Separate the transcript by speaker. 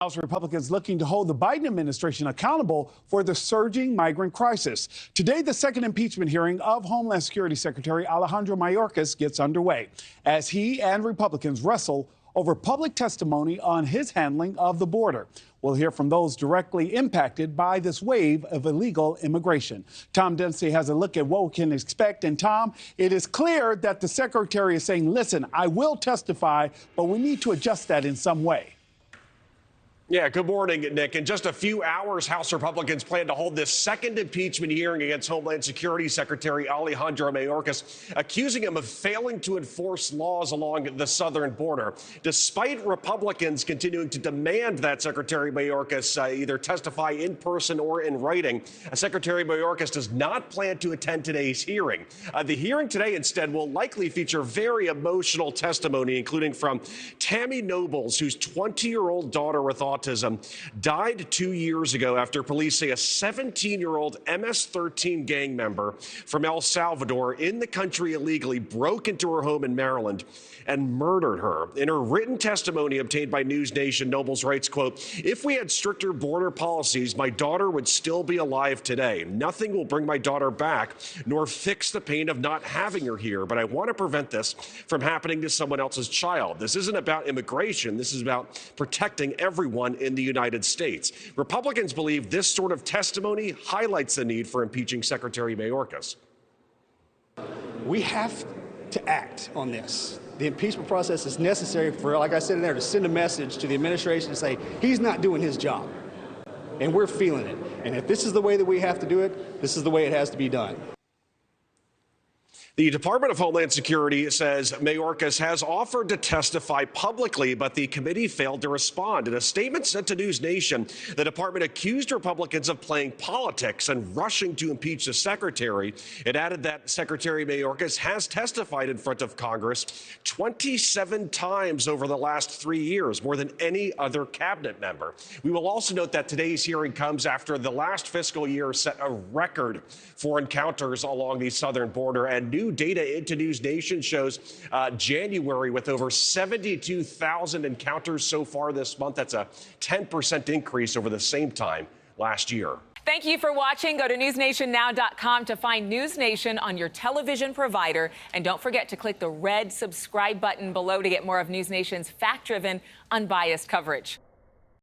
Speaker 1: House Republicans looking to hold the Biden administration accountable for the surging migrant crisis. Today, the second impeachment hearing of Homeland Security Secretary Alejandro Mayorkas gets underway as he and Republicans wrestle over public testimony on his handling of the border. We'll hear from those directly impacted by this wave of illegal immigration. Tom Dempsey has a look at what we can expect. And Tom, it is clear that the secretary is saying, listen, I will testify, but we need to adjust that in some way.
Speaker 2: Yeah, good morning, Nick. In just a few hours, House Republicans plan to hold this second impeachment hearing against Homeland Security Secretary Alejandro Mayorkas, accusing him of failing to enforce laws along the southern border. Despite Republicans continuing to demand that Secretary Mayorkas either testify in person or in writing, Secretary Mayorkas does not plan to attend today's hearing. The hearing today instead will likely feature very emotional testimony, including from Tammy Nobles, whose 20-year-old daughter with autism died 2 years ago after police say a 17-year-old MS-13 gang member from El Salvador in the country illegally broke into her home in Maryland and murdered her. In her written testimony obtained by NewsNation, Nobles writes, quote, "If we had stricter border policies, my daughter would still be alive today. Nothing will bring my daughter back nor fix the pain of not having her here. But I want to prevent this from happening to someone else's child. This isn't about immigration. This is about protecting everyone in the United States." Republicans believe this sort of testimony highlights the need for impeaching Secretary Mayorkas.
Speaker 3: We have to act on this. The impeachment process is necessary for, like I said in there, to send a message to the administration to say he's not doing his job. And we're feeling it. And if this is the way that we have to do it, this is the way it has to be done.
Speaker 2: The Department of Homeland Security says Mayorkas has offered to testify publicly, but the committee failed to respond. In a statement sent to NewsNation, the department accused Republicans of playing politics and rushing to impeach the secretary. It added that Secretary Mayorkas has testified in front of Congress 27 times over the last 3 years, more than any other cabinet member. We will also note that today's hearing comes after the last fiscal year set a record for encounters along the southern border, and new data into NewsNation shows January with over 72,000 encounters so far this month. That's a 10% increase over the same time last year.
Speaker 4: Thank you for watching. Go to newsnationnow.com to find NewsNation on your television provider. And don't forget to click the red subscribe button below to get more of NewsNation's fact-driven, unbiased coverage.